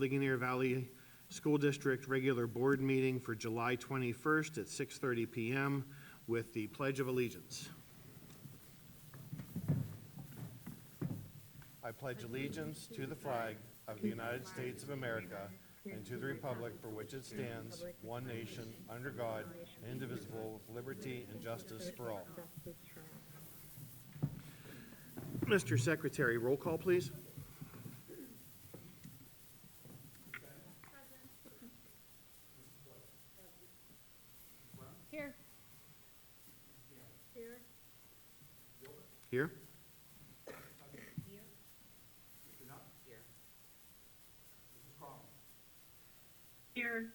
Ligonier Valley School District regular board meeting for July 21st at 6:30 p.m. with the Pledge of Allegiance. I pledge allegiance to the flag of the United States of America and to the republic for which it stands, one nation, under God, indivisible, with liberty and justice for all. Mr. Secretary, roll call, please. Here. Here. Here. Here.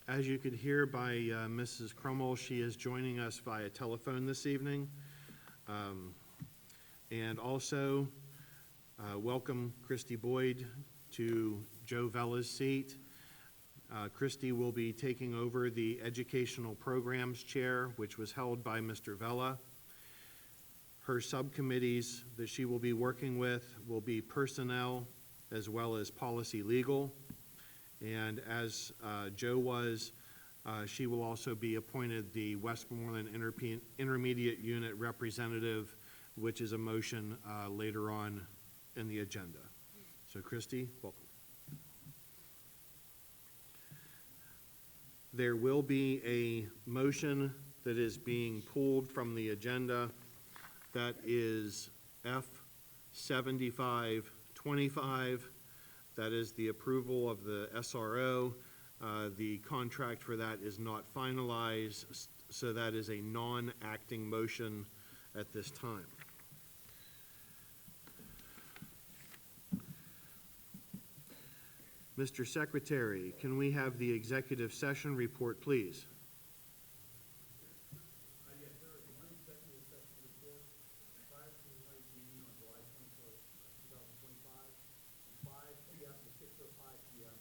As you could hear by Mrs. Crummell, she is joining us via telephone this evening. And also, welcome Christy Boyd to Joe Vella's seat. Christy will be taking over the Educational Programs Chair, which was held by Mr. Vella. Her subcommittees that she will be working with will be Personnel as well as Policy Legal. And as Joe was, she will also be appointed the Westmoreland Intermediate Unit Representative, which is a motion later on in the agenda. So Christy, welcome. There will be a motion that is being pulled from the agenda. That is F7525. That is the approval of the SRO. The contract for that is not finalized, so that is a non-acting motion at this time. Mr. Secretary, can we have the executive session report, please? Yes, there is one executive session report prior to tonight's meeting on July 24th, 2025, from 5 p.m. to 6:05 p.m.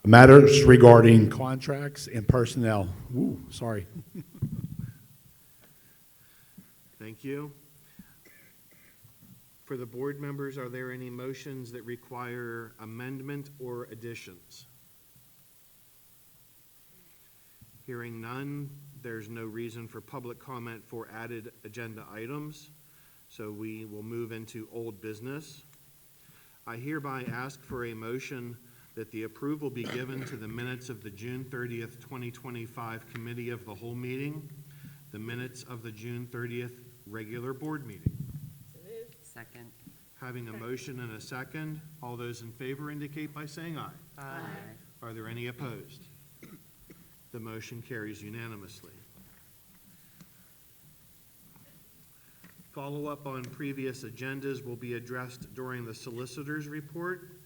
Matters regarding contracts and personnel. Ooh, sorry. Thank you. For the board members, are there any motions that require amendment or additions? Hearing none, there's no reason for public comment for added agenda items, so we will move into old business. I hereby ask for a motion that the approval be given to the minutes of the June 30th, 2025 Committee of the Whole meeting, the minutes of the June 30th regular board meeting. Second. Having a motion and a second, all those in favor indicate by saying aye. Aye. Are there any opposed? The motion carries unanimously. Follow-up on previous agendas will be addressed during the solicitor's report.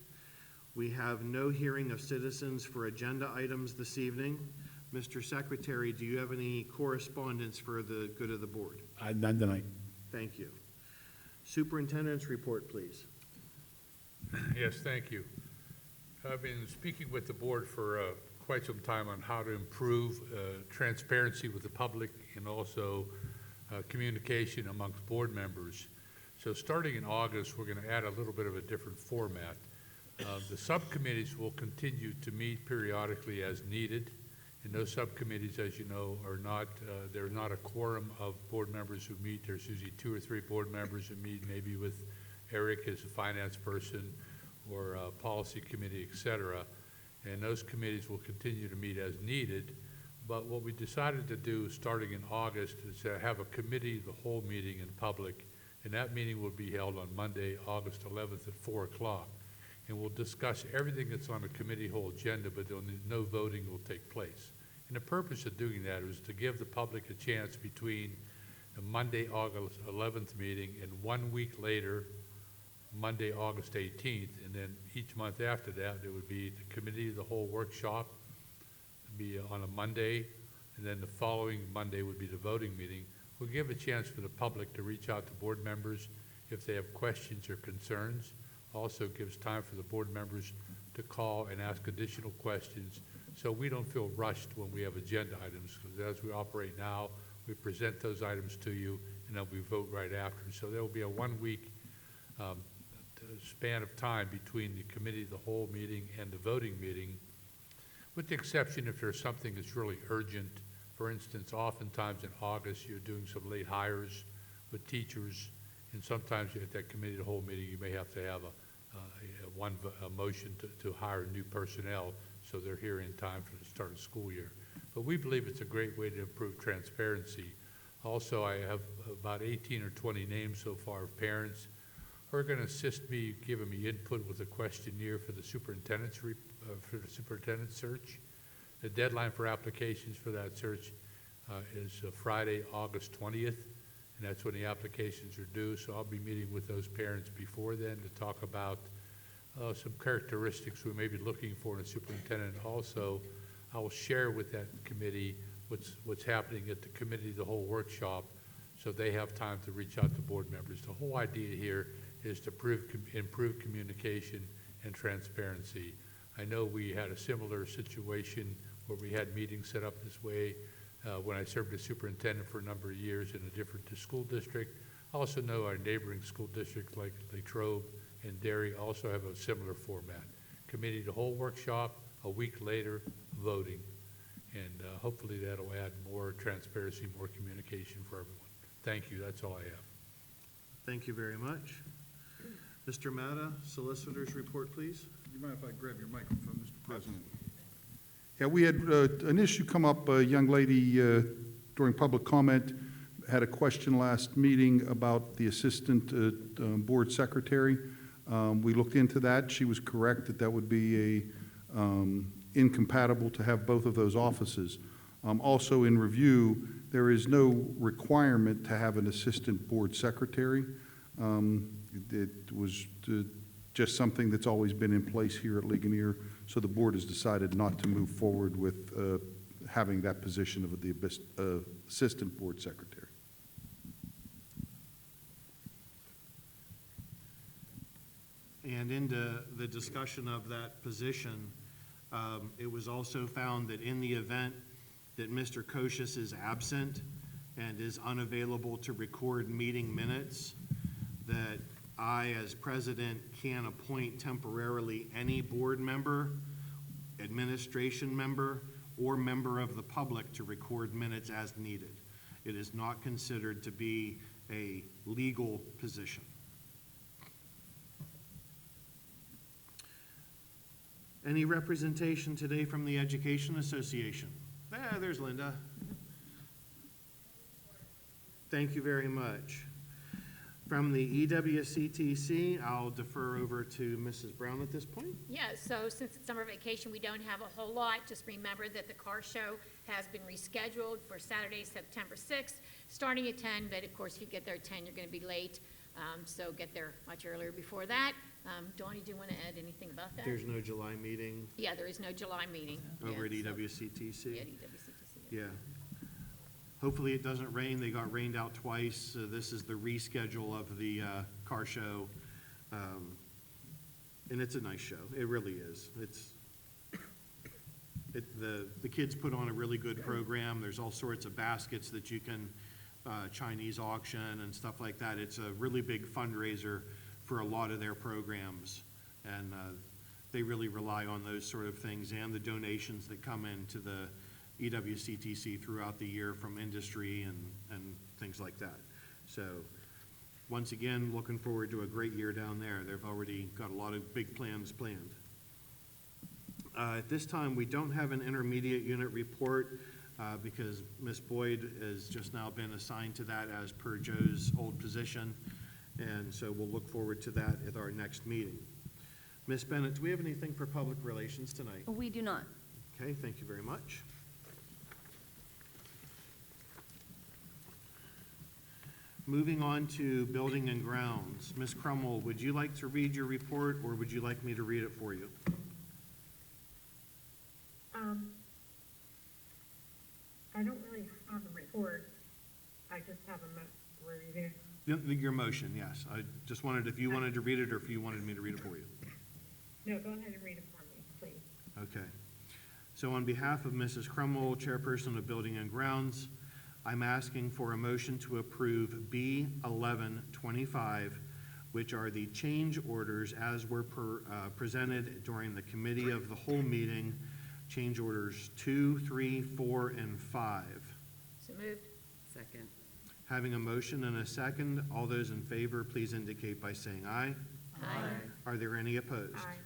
We have no hearing of citizens for agenda items this evening. Mr. Secretary, do you have any correspondence for the good of the board? None tonight. Thank you. Superintendent's report, please. Yes, thank you. I've been speaking with the board for quite some time on how to improve transparency with the public and also communication amongst board members. So starting in August, we're going to add a little bit of a different format. The subcommittees will continue to meet periodically as needed, and those subcommittees, as you know, are not, there's not a quorum of board members who meet. There's usually 2 or 3 board members who meet, maybe with Eric as a finance person or a policy committee, et cetera. And those committees will continue to meet as needed. But what we decided to do starting in August is to have a committee, the whole meeting in public, and that meeting will be held on Monday, August 11th at 4 o'clock. And we'll discuss everything that's on the committee whole agenda, but no voting will take place. And the purpose of doing that is to give the public a chance between the Monday, August 11th meeting and 1 week later, Monday, August 18th, and then each month after that, it would be the committee of the whole workshop, it'd be on a Monday, and then the following Monday would be the voting meeting. We'll give a chance for the public to reach out to board members if they have questions or concerns. Also gives time for the board members to call and ask additional questions so we don't feel rushed when we have agenda items, because as we operate now, we present those items to you and then we vote right after. So there will be a 1-week span of time between the committee of the whole meeting and the voting meeting, with the exception if there's something that's really urgent. For instance, oftentimes in August, you're doing some late hires with teachers, and sometimes at that committee of the whole meeting, you may have to have a motion to hire new personnel, so they're here in time for the start of the school year. But we believe it's a great way to improve transparency. Also, I have about 18 or 20 names so far of parents who are going to assist me, giving me input with a questionnaire for the superintendent's search. The deadline for applications for that search is Friday, August 20th, and that's when the applications are due. So I'll be meeting with those parents before then to talk about some characteristics we may be looking for in a superintendent. Also, I will share with that committee what's happening at the committee, the whole workshop, so they have time to reach out to board members. The whole idea here is to improve communication and transparency. I know we had a similar situation where we had meetings set up this way when I served as superintendent for a number of years in a different school district. I also know our neighboring school districts like Latrobe and Derry also have a similar format. Committee the whole workshop, a week later, voting. And hopefully that'll add more transparency, more communication for everyone. Thank you. That's all I have. Thank you very much. Mr. Matta, Solicitor's report, please. Do you mind if I grab your microphone, Mr. President? Yeah, we had an issue come up. A young lady during public comment had a question last meeting about the assistant board secretary. We looked into that. She was correct that that would be incompatible to have both of those offices. Also in review, there is no requirement to have an assistant board secretary. It was just something that's always been in place here at Ligonier, so the board has decided not to move forward with having that position of the assistant board secretary. And into the discussion of that position, it was also found that in the event that Mr. Koshis is absent and is unavailable to record meeting minutes, that I, as president, can appoint temporarily any board member, administration member, or member of the public to record minutes as needed. It is not considered to be a legal position. Any representation today from the Education Association? There's Linda. Thank you very much. From the EWCTC, I'll defer over to Mrs. Brown at this point. Yeah, so since it's summer vacation, we don't have a whole lot. Just remember that the car show has been rescheduled for Saturday, September 6th, starting at 10, but of course, if you get there at 10, you're going to be late. So get there much earlier before that. Donnie, do you want to add anything about that? There's no July meeting Yeah, there is no July meeting. over at Yeah, so- EWCTC. Yeah, at EWCTC. Yeah. Hopefully it doesn't rain. They got rained out twice. This is the reschedule of the car show. And it's a nice show. It really is. The kids put on a really good program. There's all sorts of baskets that you can, Chinese auction and stuff like that. It's a really big fundraiser for a lot of their programs. And they really rely on those sort of things and the donations that come into the EWCTC throughout the year from industry and things like that. So once again, looking forward to a great year down there. They've already got a lot of big plans planned. At this time, we don't have an intermediate unit report because Ms. Boyd has just now been assigned to that as per Joe's old position. And so we'll look forward to that at our next meeting. Ms. Bennett, do we have anything for public relations tonight? We do not. Okay, thank you very much. Moving on to building and grounds. Ms. Crummell, would you like to read your report or would you like me to read it for you? I don't really have a report. I just have a review. Your motion, yes. I just wondered if you wanted to read it or if you wanted me to read it for you. No, go ahead and read it for me, please. Okay. So on behalf of Mrs. Crummell, Chairperson of Building and Grounds, I'm asking for a motion to approve B1125, which are the change orders as were presented during the committee of the whole meeting, change orders 2, 3, 4, and 5. So moved. Second. Having a motion and a second, all those in favor, please indicate by saying aye. Aye. Are there any opposed? Aye.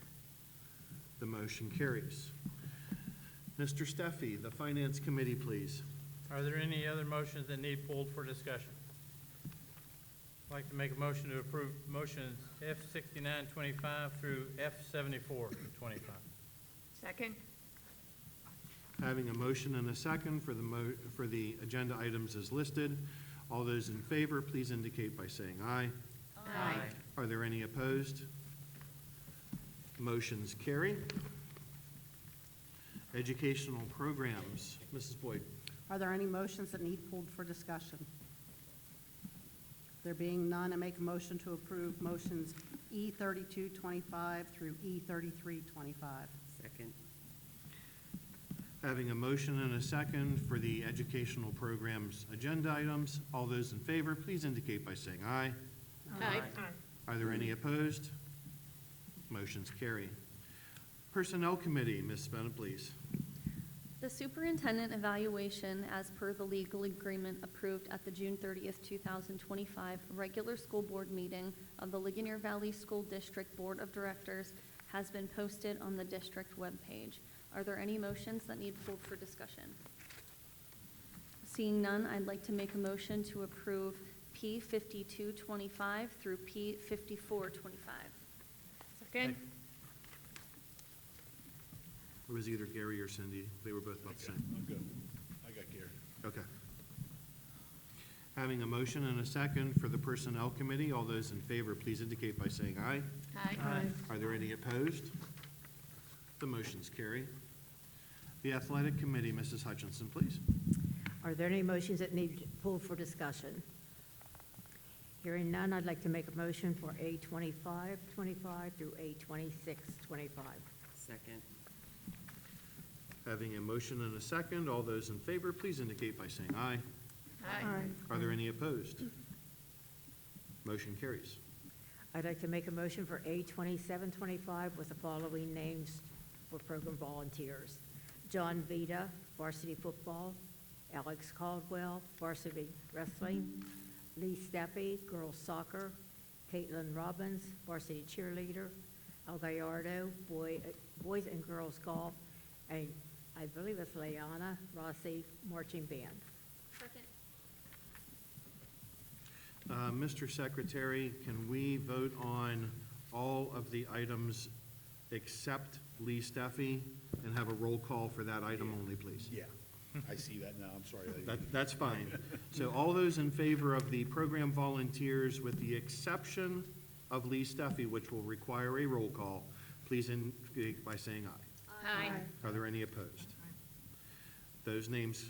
The motion carries. Mr. Steffi, the Finance Committee, please. Are there any other motions that need pulled for discussion? I'd like to make a motion to approve motions F6925 through F7425. Second. Having a motion and a second for the agenda items as listed, all those in favor, please indicate by saying aye. Aye. Are there any opposed? Motions carry. Educational programs, Mrs. Boyd. Are there any motions that need pulled for discussion? There being none, I make a motion to approve motions E3225 through E3325. Second. Having a motion and a second for the educational programs agenda items, all those in favor, please indicate by saying aye. Aye. Are there any opposed? Motions carry. Personnel Committee, Ms. Bennett, please. The superintendent evaluation, as per the legal agreement approved at the June 30th, 2025 regular school board meeting of the Ligonier Valley School District Board of Directors, has been posted on the district webpage. Are there any motions that need pulled for discussion? Seeing none, I'd like to make a motion to approve P5225 through P5425. Second. It was either Gary or Cindy. They were both about the same. I'm good. I got Gary. Okay. Having a motion and a second for the Personnel Committee, all those in favor, please indicate by saying aye. Aye. Are there any opposed? The motions carry. The Athletic Committee, Mrs. Hutchinson, please. Are there any motions that need pulled for discussion? Hearing none, I'd like to make a motion for A2525 through A2625. Second. Having a motion and a second, all those in favor, please indicate by saying aye. Aye. Are there any opposed? Motion carries. I'd like to make a motion for A2725 with the following names for program volunteers: John Vita, varsity football; Alex Caldwell, varsity wrestling; Lee Steffi, girls soccer; Caitlin Robbins, varsity cheerleader; El Gallardo, boys and girls golf; and I believe it's Leanna Rossi, marching band. Second. Mr. Secretary, can we vote on all of the items except Lee Steffi and have a roll call for that item only, please? Yeah, I see that now. I'm sorry. That's fine. So all those in favor of the program volunteers with the exception of Lee Steffi, which will require a roll call, please indicate by saying aye. Aye. Are there any opposed? Those names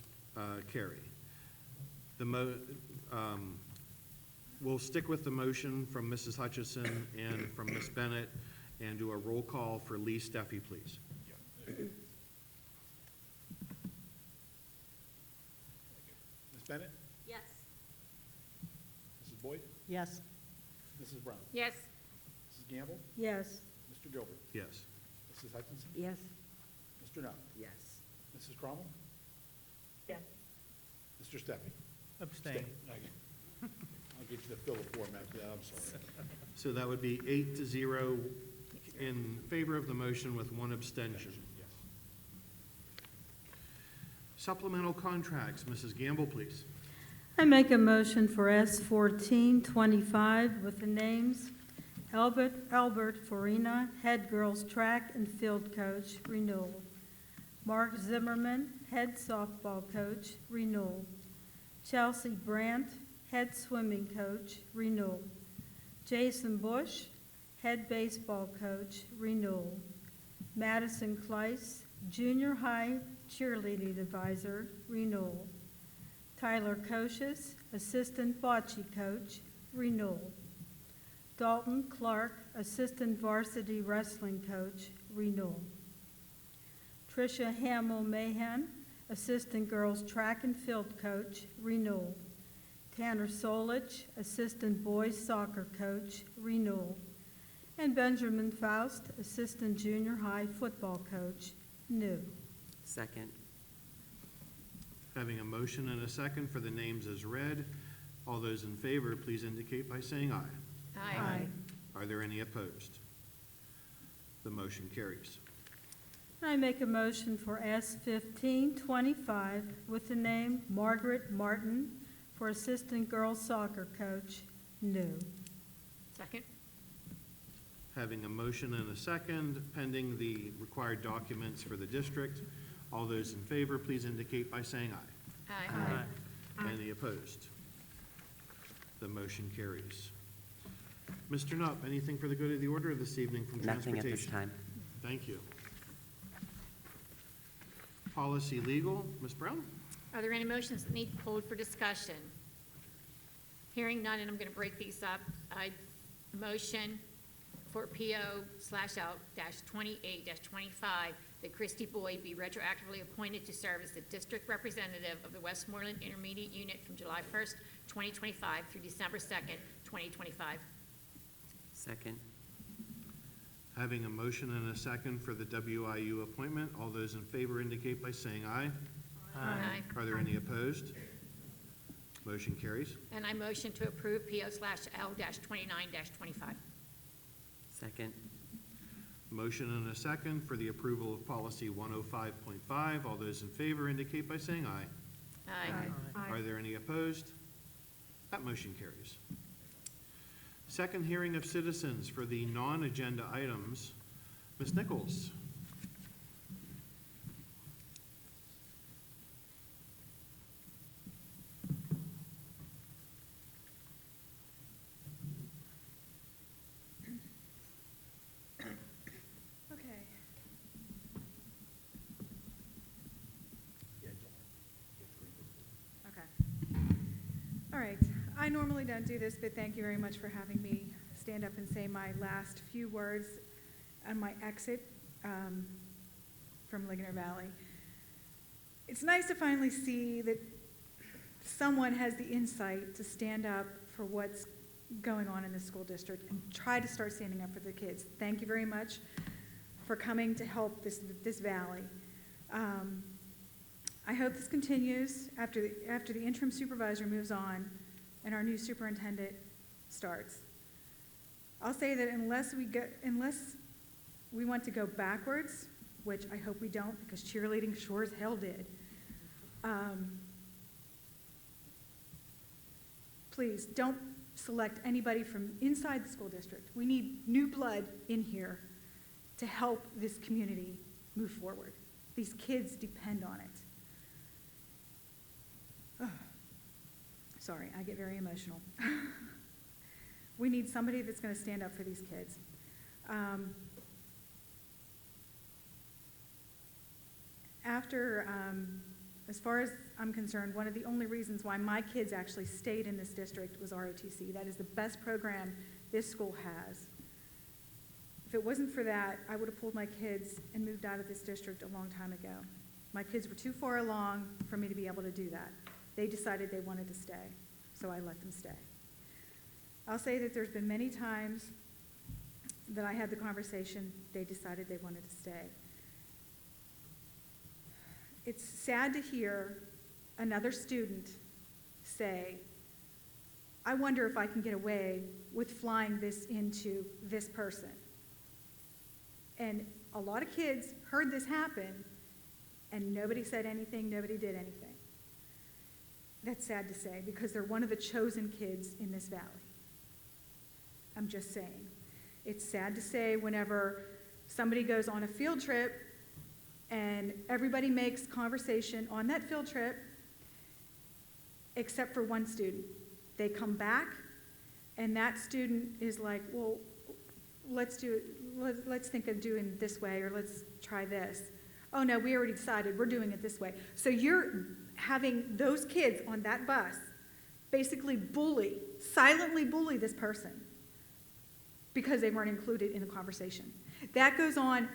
carry. We'll stick with the motion from Mrs. Hutchison and from Ms. Bennett and do a roll call for Lee Steffi, please. Ms. Bennett? Yes. Mrs. Boyd? Yes. Mrs. Brown? Yes. Mrs. Gamble? Yes. Mr. Gilbert? Yes. Mrs. Hutchinson? Yes. Mr. Nutt? Yes. Mrs. Cromwell? Yes. Mr. Steffi? Abstain. I'll get you the fill the form after that. I'm sorry. So that would be 8-0 in favor of the motion with one abstention. Yes. Supplemental contracts, Mrs. Gamble, please. I make a motion for S1425 with the names Albert Farina, head girls track and field coach, renewal; Mark Zimmerman, head softball coach, renewal; Chelsea Brandt, head swimming coach, renewal; Jason Bush, head baseball coach, renewal; Madison Kleiss, junior high cheerleading advisor, renewal; Tyler Koshis, assistant bocce coach, renewal; Dalton Clark, assistant varsity wrestling coach, renewal; Tricia Hamill Mahan, Assistant Girls Track and Field Coach, renewal. Tanner Solich, Assistant Boys Soccer Coach, renewal. And Benjamin Faust, Assistant Junior High Football Coach, new. Second. Having a motion and a second for the names as read, all those in favor, please indicate by saying aye. Aye. Are there any opposed? The motion carries. I make a motion for S-1525 with the name Margaret Martin for Assistant Girls Soccer Coach, new. Second? Having a motion and a second, pending the required documents for the district, all those in favor, please indicate by saying aye. Aye. Any opposed? The motion carries. Mr. Knupp, anything for the good of the order this evening from Nothing Transportation? at this time. Thank you. Policy Legal, Ms. Brown? Are there any motions that need pulled for discussion? Hearing none, and I'm going to break these up. I motion for PO/L-28-25 that Christy Boyd be retroactively appointed to serve as the district representative of the Westmoreland Intermediate Unit from July 1st, 2025 through December 2nd, 2025. Second. Having a motion and a second for the WIU appointment, all those in favor indicate by saying aye. Aye. Are there any opposed? Motion carries. And I motion to approve PO/L-29-25. Second. Motion and a second for the approval of policy 105.5. All those in favor indicate by saying aye. Aye. Are there any opposed? That motion carries. Second hearing of citizens for the non-agenda items. Ms. Nichols. Okay. Okay. All right. I normally don't do this, but thank you very much for having me stand up and say my last few words on my exit from Ligonier Valley. It's nice to finally see that someone has the insight to stand up for what's going on in the school district and try to start standing up for the kids. Thank you very much for coming to help this valley. I hope this continues after the interim supervisor moves on and our new superintendent starts. I'll say that unless we want to go backwards, which I hope we don't because cheerleading sure as hell did, please don't select anybody from inside the school district. We need new blood in here to help this community move forward. These kids depend on it. Ugh. Sorry, I get very emotional. We need somebody that's going to stand up for these kids. As far as I'm concerned, one of the only reasons why my kids actually stayed in this district was ROTC. That is the best program this school has. If it wasn't for that, I would have pulled my kids and moved out of this district a long time ago. My kids were too far along for me to be able to do that. They decided they wanted to stay, so I let them stay. I'll say that there's been many times that I had the conversation, they decided they wanted to stay. It's sad to hear another student say, I wonder if I can get away with flying this into this person. And a lot of kids heard this happen, and nobody said anything, nobody did anything. That's sad to say, because they're one of the chosen kids in this valley. I'm just saying. It's sad to say whenever somebody goes on a field trip and everybody makes conversation on that field trip except for one student. They come back and that student is like, well, let's think of doing it this way, or let's try this. Oh no, we already decided we're doing it this way. So you're having those kids on that bus basically silently bully this person because they weren't included in the conversation. That goes on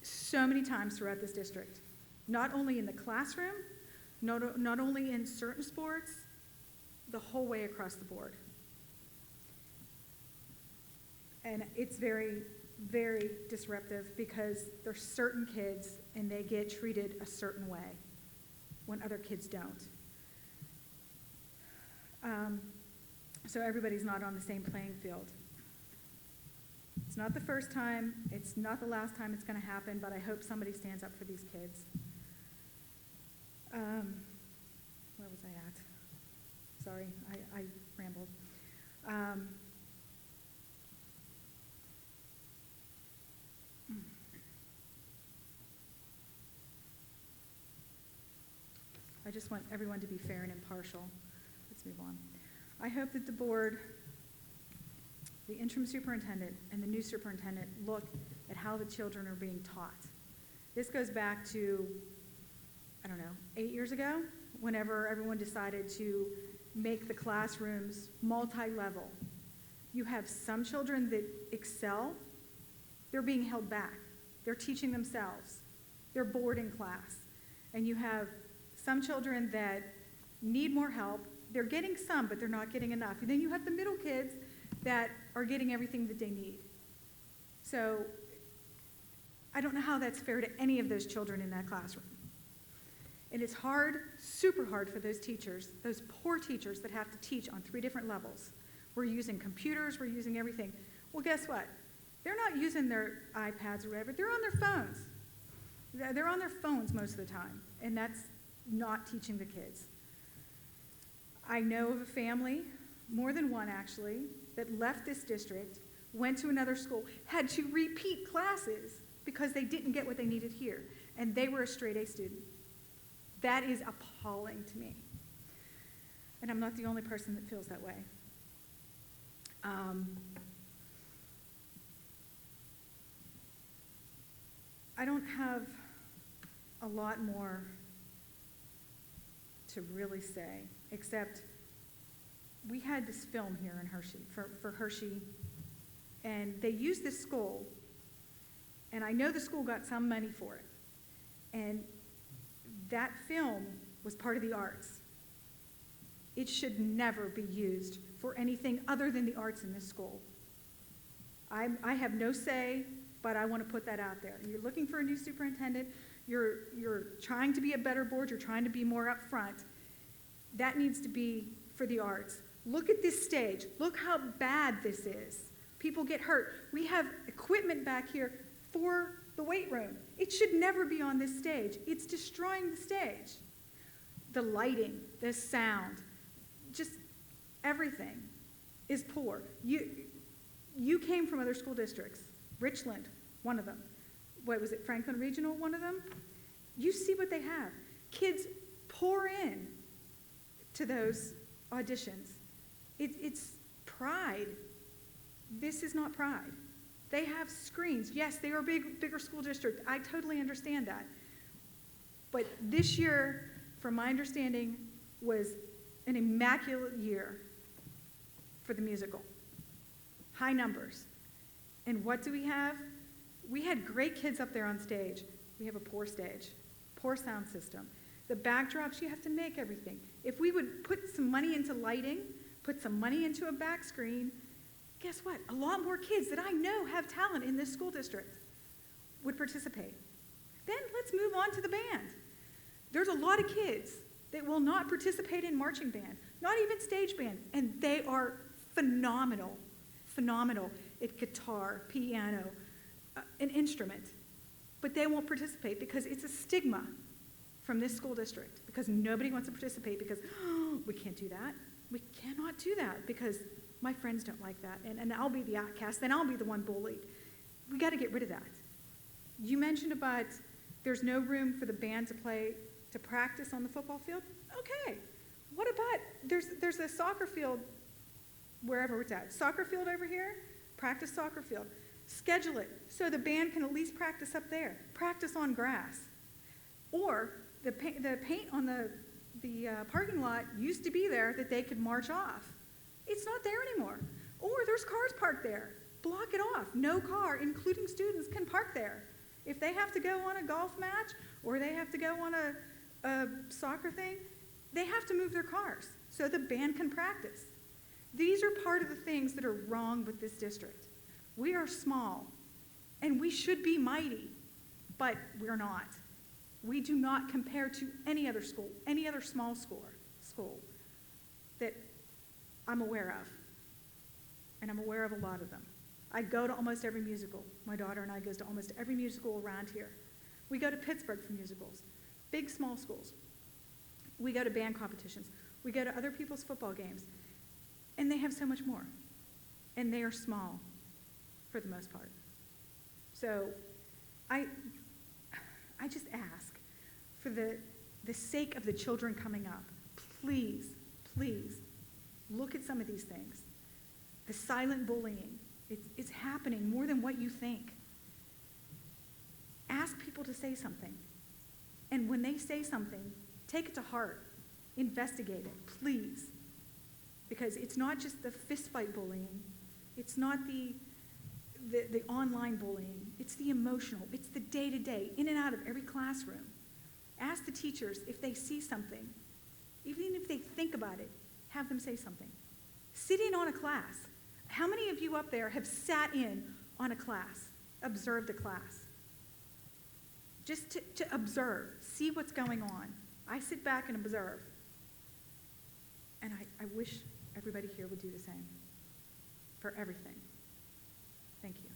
so many times throughout this district. not only in the classroom, not only in certain sports, the whole way across the board. And it's very, very disruptive because there's certain kids and they get treated a certain way when other kids don't. So everybody's not on the same playing field. It's not the first time, it's not the last time it's going to happen, but I hope somebody stands up for these kids. Where was I at? Sorry, I rambled. I just want everyone to be fair and impartial. Let's move on. I hope that the board, the interim superintendent, and the new superintendent look at how the children are being taught. This goes back to, I don't know, 8 years ago, whenever everyone decided to make the classrooms multi-level. You have some children that excel. They're being held back. They're teaching themselves. They're bored in class. And you have some children that need more help. They're getting some, but they're not getting enough. And then you have the middle kids that are getting everything that they need. So I don't know how that's fair to any of those children in that classroom. And it's hard, super hard for those teachers, those poor teachers that have to teach on 3 different levels. We're using computers, we're using everything. Well, guess what? They're not using their iPads or whatever. They're on their phones. They're on their phones most of the time, and that's not teaching the kids. I know of a family, more than one actually, that left this district, went to another school, had to repeat classes because they didn't get what they needed here, and they were a straight A student. That is appalling to me. And I'm not the only person that feels that way. I don't have a lot more to really say, except we had this film here in Hershey, for Hershey, and they used this school, and I know the school got some money for it, and that film was part of the arts. It should never be used for anything other than the arts in this school. I have no say, but I want to put that out there. You're looking for a new superintendent, you're trying to be a better board, you're trying to be more upfront. That needs to be for the arts. Look at this stage. Look how bad this is. People get hurt. We have equipment back here for the weight room. It should never be on this stage. It's destroying the stage. The lighting, the sound, just everything is poor. You came from other school districts. Richland, one of them. What was it, Franklin Regional, one of them? You see what they have. Kids pour in to those auditions. It's pride. This is not pride. They have screens. Yes, they are a bigger school district. I totally understand that. But this year, from my understanding, was an immaculate year for the musical. High numbers. And what do we have? We had great kids up there on stage. We have a poor stage, poor sound system. The backdrops, you have to make everything. If we would put some money into lighting, put some money into a back screen, guess what? A lot more kids that I know have talent in this school district would participate. Then let's move on to the band. There's a lot of kids that will not participate in marching band, not even stage band, and they are phenomenal at guitar, piano, an instrument. But they won't participate because it's a stigma from this school district, because nobody wants to participate because, oh, we can't do that. We cannot do that because my friends don't like that, and I'll be the outcast, then I'll be the one bullied. We got to get rid of that. You mentioned about there's no room for the band to practice on the football field. Okay. What about, there's a soccer field wherever it's at. Soccer field over here, practice soccer field. Schedule it so the band can at least practice up there. Practice on grass. Or the paint on the parking lot used to be there that they could march off. It's not there anymore. Or there's cars parked there. Block it off. No car, including students, can park there. If they have to go on a golf match, or they have to go on a soccer thing, they have to move their cars so the band can practice. These are part of the things that are wrong with this district. We are small, and we should be mighty, but we're not. We do not compare to any other school, any other small school that I'm aware of. And I'm aware of a lot of them. I go to almost every musical. My daughter and I goes to almost every musical around here. We go to Pittsburgh for musicals, big, small schools. We go to band competitions. We go to other people's football games. And they have so much more. And they are small for the most part. So I just ask, for the sake of the children coming up, please, please, look at some of these things. The silent bullying, it's happening more than what you think. Ask people to say something. And when they say something, take it to heart. Investigate it, please. Because it's not just the fistfight bullying. It's not the online bullying. It's the emotional. It's the day-to-day, in and out of every classroom. Ask the teachers if they see something. Even if they think about it, have them say something. Sit in on a class. How many of you up there have sat in on a class, observed a class? Just to observe, see what's going on. I sit back and observe. And I wish everybody here would do the same for everything. Thank you.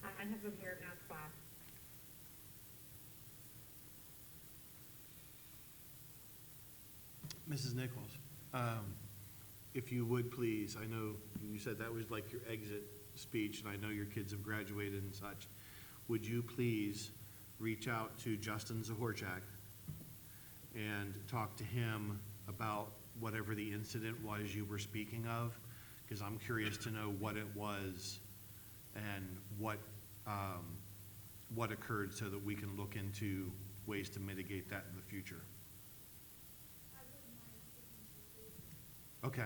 I have them here in math class. Mrs. Nichols, if you would please, I know you said that was like your exit speech, and I know your kids have graduated and such. Would you please reach out to Justin Zahorchak and talk to him about whatever the incident was you were speaking of? Because I'm curious to know what it was and what occurred so that we can look into ways to mitigate that in the future. Okay.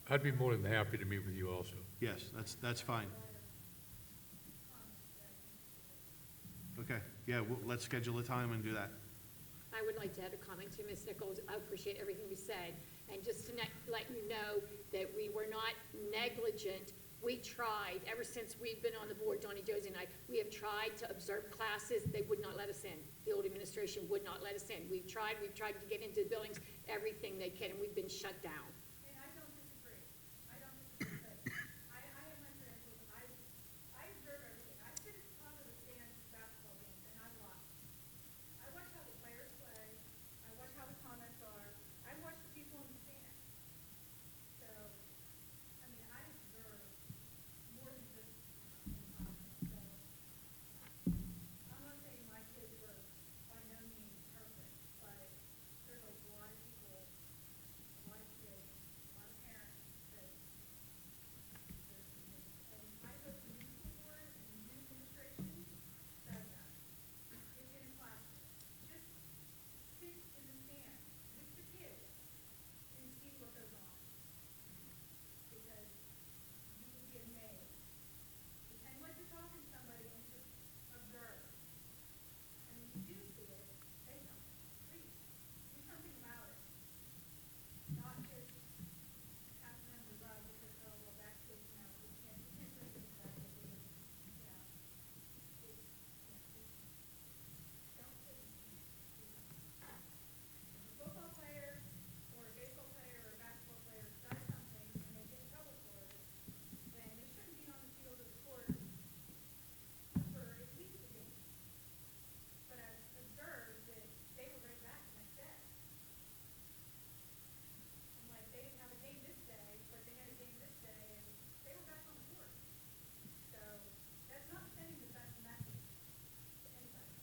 I'd be more than happy to meet with you also. Yes, that's fine. Okay, yeah, let's schedule a time and do that. I would like to add a comment to Ms. Nichols. I appreciate everything you said. And just to let you know that we were not negligent. We tried, ever since we've been on the board, Donnie, Josie, and I, we have tried to observe classes. They would not let us in. The old administration would not let us in. We've tried to get into the buildings, everything they can, and we've been shut down. And I don't disagree. I have my credentials. I observe everything. I sit at the top of the stands at basketball games, and I watch. I watch how the players play. I watch how the comments are. I watch the people in the stands. So, I mean, I observe more than just in classroom. So, I'm not saying my kids were by no means perfect, but there's a lot of people, a lot of kids, a lot of parents that and I go to new school board and new administration says that. It's in a classroom. Just sit in the stand with the kids and see what goes on. Because you will be amazed. Pretend like you're talking to somebody and just observe. And when you do see it, say something. Please, do something about it. Not just pass it under the rug because, oh, well, that kid, we can't say anything about it. Don't say anything. If a football player or a baseball player or a basketball player does something and they get in trouble for it, then they shouldn't be on the field of the court for at least a game. But I've observed that they were right back the next day. And like, they didn't have a game this day, but they had a game this day, and they were back on the court. So that's not sending the best message to anybody,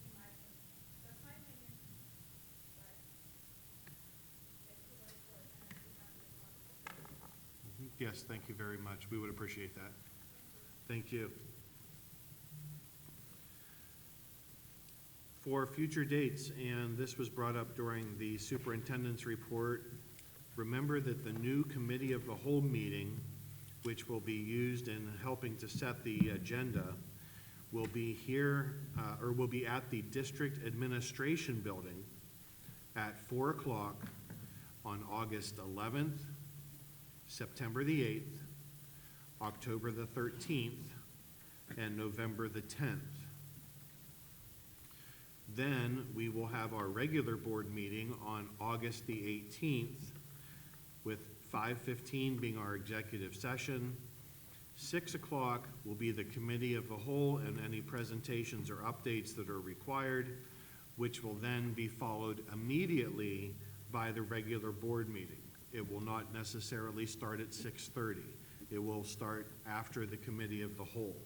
in my opinion. That's my opinion, but it's the way for it, and I think I'm responsible. Yes, thank you very much. We would appreciate that. Thank you. For future dates, and this was brought up during the superintendent's report, remember that the new committee of the whole meeting which will be used in helping to set the agenda, will be here, or will be at the District Administration Building at 4 o'clock on August 11th, September the 8th, October the 13th, and November the 10th. Then we will have our regular board meeting on August the 18th, with 5:15 being our executive session. 6 o'clock will be the committee of the whole and any presentations or updates that are required, which will then be followed immediately by the regular board meeting. It will not necessarily start at 6:30. It will start after the committee of the whole.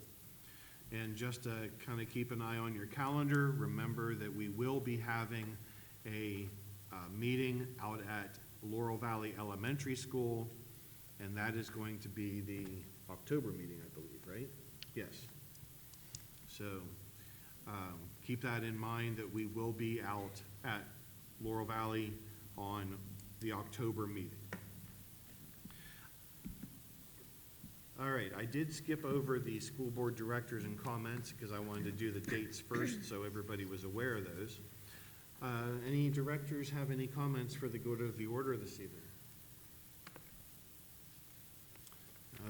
And just to kind of keep an eye on your calendar, remember that we will be having a meeting out at Laurel Valley Elementary School, and that is going to be the October meeting, I believe, right? Yes. So keep that in mind, that we will be out at Laurel Valley on the October meeting. All right, I did skip over the school board directors and comments because I wanted to do the dates first so everybody was aware of those. Any directors have any comments for the good of the order this evening?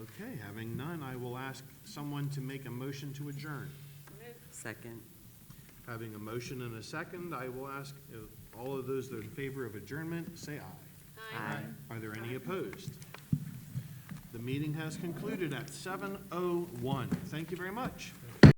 Okay, having none, I will ask someone to make a motion to adjourn. Second. Having a motion and a second, I will ask all of those that are in favor of adjournment, say aye. Aye. Are there any opposed? The meeting has concluded at 7:01. Thank you very much.